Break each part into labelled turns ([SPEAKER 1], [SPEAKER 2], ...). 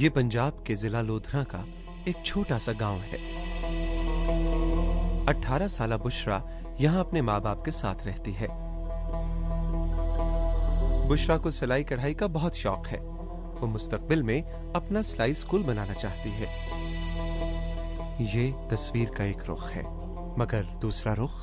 [SPEAKER 1] ये पंजाब के जिला लोधरा का एक छोटा सा गांव है। 18 साला बुशरा यहाँ अपने माँ बाप के साथ रहती है। बुशरा को सिलाई कढ़ाई का बहुत शौक है। वो मुस्तकबिल में अपना सिलाई स्कूल बनाना चाहती है। ये तस्वीर का एक रुख है, मगर दूसरा रुख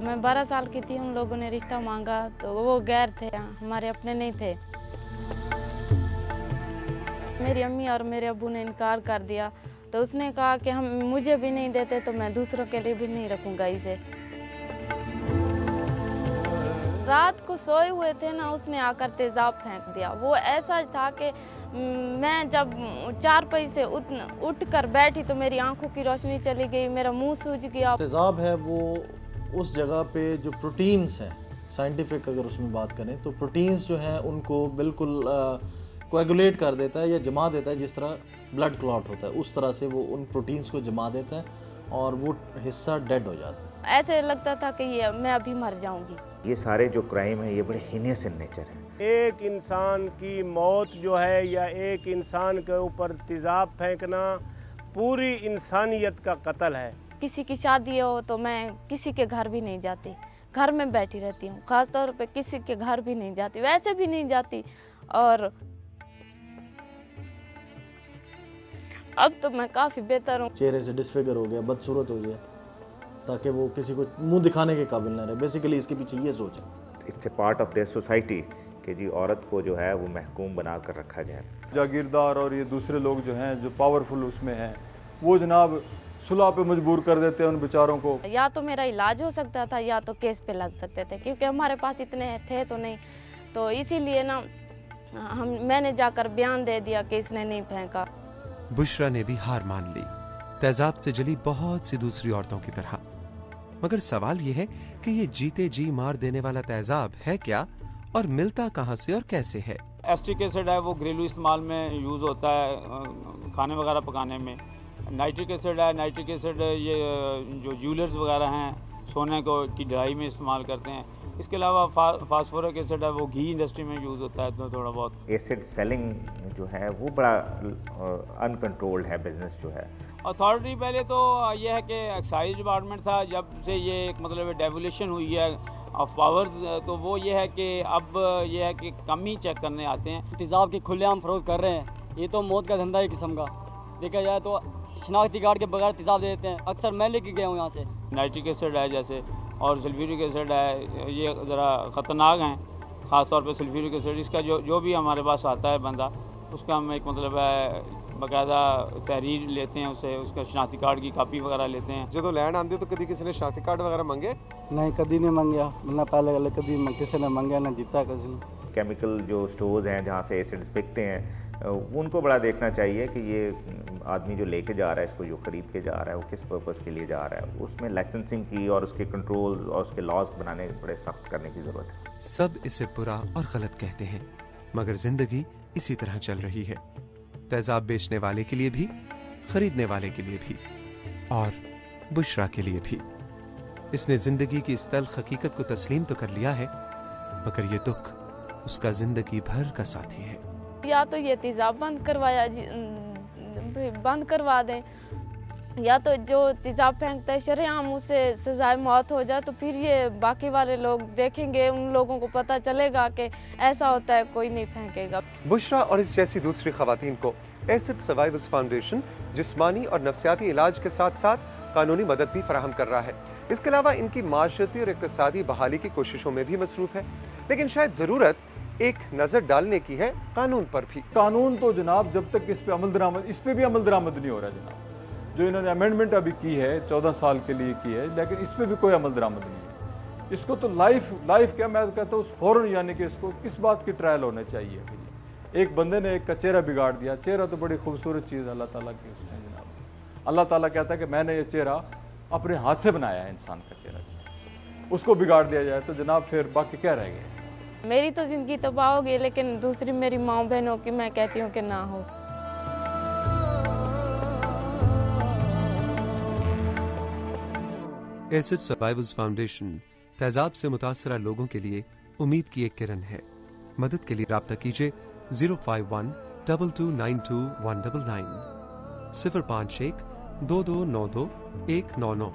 [SPEAKER 2] मैं 12 साल की थी, उन लोगों ने रिश्ता मांगा तो वो गैर थे, हमारे अपने नहीं थे। मेरी अम्मी और मेरे अब्बू ने इनकार कर दिया, तो उसने कहा कि हम मुझे भी नहीं देते तो मैं दूसरों के लिए भी नहीं रखूंगा इसे। रात को सोए हुए थे ना, उसने आकर तेजाब फेंक दिया। वो ऐसा था कि मैं जब चारपाई से उठ कर बैठी तो मेरी आंखों की रोशनी चली गई, मेरा मुंह सूज गया।
[SPEAKER 3] तेजाब है वो उस जगह पे जो प्रोटीन्स हैं, साइंटिफिक अगर उसमें बात करें तो प्रोटीन्स जो हैं उनको बिल्कुल कोएगुलेट कर देता है या जमा देता है। जिस तरह ब्लड क्लॉट होता है उस तरह से वो उन प्रोटीन्स को जमा देता है और वो हिस्सा डेड हो जाता है।
[SPEAKER 2] ऐसे लगता था कि ये मैं अभी मर जाऊंगी।
[SPEAKER 4] ये सारे जो क्राइम है ये बड़े हीनियस इन नेचर है।
[SPEAKER 5] एक इंसान की मौत जो है या एक इंसान के ऊपर तेजाब फेंकना पूरी इंसानियत का कत्ल है।
[SPEAKER 2] किसी की शादी हो तो मैं किसी के घर भी नहीं जाती, घर में बैठी रहती हूँ। खास तौर पे किसी के घर भी नहीं जाती, वैसे भी नहीं जाती। और अब तो मैं काफ़ी बेहतर हूँ।
[SPEAKER 3] चेहरे से डिसफिगर हो गया, बदसूरत हो गया, ताकि वो किसी को मुंह दिखाने के काबिल ना रहे। बेसिकली इसके पीछे ये सोच है।
[SPEAKER 4] It's a part of their society कि जी औरत को जो है वो महकूम बना कर रखा जाए।
[SPEAKER 6] जागीरदार और ये दूसरे लोग जो हैं जो पावरफुल उसमें हैं, वो जनाब सुलह पे मजबूर कर देते हैं उन बेचारों को।
[SPEAKER 2] या तो मेरा इलाज हो सकता था या तो केस पे लग सकते थे, क्योंकि हमारे पास इतने थे तो नहीं। तो इसीलिए ना मैंने जाकर बयान दे दिया कि इसने नहीं फेंका।
[SPEAKER 1] बुशरा ने भी हार मान ली, तेजाब से जली बहुत सी दूसरी औरतों की तरह। मगर सवाल यह है कि ये जीते जी मार देने वाला तेजाब है क्या और मिलता कहां से और कैसे है?
[SPEAKER 7] एस्टिक एसिड है वो घरेलू इस्तेमाल में यूज़ होता है, खाने वगैरह पकाने में। नाइट्रिक एसिड है, नाइट्रिक एसिड ये जो ज्वेलर्स वगैरह हैं सोने को की ढलाई में इस्तेमाल करते हैं। इसके अलावा फास्फोरिक एसिड है वो घी इंडस्ट्री में यूज़ होता है। तो थोड़ा बहुत
[SPEAKER 4] एसिड सेलिंग जो है वो बड़ा अनकंट्रोल्ड है बिजनेस जो है।
[SPEAKER 7] अथॉरिटी पहले तो ये है कि एक्साइज डिपार्टमेंट था, जब से ये एक मतलब डेवोल्यूशन हुई है ऑफ पावर्स, तो वो ये है कि अब ये है कि कम ही चेक करने आते हैं।
[SPEAKER 8] तेजाब की खुलेआम फरोख्त कर रहे हैं, ये तो मौत का धंधा है किस्म का। देखा जाए तो शनाख्ती कार्ड के बगैर तेजाब दे देते हैं। अक्सर मैं लेके गया हूँ यहाँ से।
[SPEAKER 7] नाइट्रिक एसिड है जैसे और सल्फ्यूरिक एसिड है, ये ज़रा ख़तरनाक हैं। ख़ास तौर पे सल्फ्यूरिक एसिड, इसका जो भी हमारे पास आता है बंदा, उसका हम एक मतलब है बाकायदा तहरीर लेते हैं, उसका शनाख्ती कार्ड की कापी वगैरह लेते हैं।
[SPEAKER 9] जो लैंड आंदे तो कभी किसी ने शनाख्ती कार्ड वगैरह मांगे?
[SPEAKER 10] नहीं, कभी नहीं मांगया। ना पहले कभी किसी ने मांगा ना जीता किसी ने।
[SPEAKER 4] केमिकल जो स्टोर्स हैं जहाँ से एसिड्स बिकते हैं उनको बड़ा देखना चाहिए कि ये आदमी जो लेके जा रहा है, इसको जो ख़रीद के जा रहा है, वो किस पर्पज़ के लिए जा रहा है। उसमें लाइसेंसिंग की और उसके कंट्रोल्स और उसके लॉज बनाने बड़े सख्त करने की ज़रूरत है।
[SPEAKER 1] सब इसे बुरा और गलत कहते हैं, मगर जिंदगी इसी तरह चल रही है। तेजाब बेचने वाले के लिए भी, खरीदने वाले के लिए भी, और बुशरा के लिए भी। इसने जिंदगी की इस तल्ख हकीकत को तस्लीम तो कर लिया है, मगर ये दुख उसका जिंदगी भर का साथी है।
[SPEAKER 2] या तो ये तेजाब बंद करवा दें, या तो जो तेजाब फेंकता है शरेआम उसे सजाए मौत हो जाए, तो फिर ये बाकी वाले लोग देखेंगे, उन लोगों को पता चलेगा कि ऐसा होता है, कोई नहीं फेंकेगा।
[SPEAKER 9] बुशरा और इस जैसी दूसरी खवातीन को एसिड सर्वाइवर्स फाउंडेशन जिस्मानी और नफ्सियाती इलाज के साथ साथ कानूनी मदद भी फराहम कर रहा है। इसके अलावा इनकी माशरती और इक़्तिसादी बहाली की कोशिशों में भी मसरूफ़ है। लेकिन शायद ज़रूरत एक नज़र डालने की है कानून पर भी।
[SPEAKER 6] कानून तो जनाब जब तक इस पे भी अमल दरामद नहीं हो रहा जनाब। जो इन्होंने अमेंडमेंट अभी की है 14 साल के लिए की है, लेकिन इस पर भी कोई अमल दरामद नहीं है। इसको तो लाइफ क्या मैं कहता हूँ फ़ौरन, यानी कि इसको किस बात की ट्रायल होना चाहिए। एक बंदे ने एक का चेहरा बिगाड़ दिया। चेहरा तो बड़ी खूबसूरत चीज़ अल्लाह ताला की उसने जनाब। अल्लाह ताला कहता है कि मैंने ये चेहरा अपने हाथ से बनाया है, इंसान का चेहरा। उसको बिगाड़ दिया जाए तो जनाब फिर बाकी क्या रह गया।
[SPEAKER 2] मेरी तो ज़िंदगी तबाह हो गई, लेकिन दूसरी मेरी माँ बहनों की मैं कहती हूँ कि ना हो।
[SPEAKER 1] एसिड सर्वाइवर्स फाउंडेशन तेजाब से मुतासरा लोगों के लिए उम्मीद की एक किरण है। मदद के लिए राब्ता कीजिए 051-2292-199 051-2292-199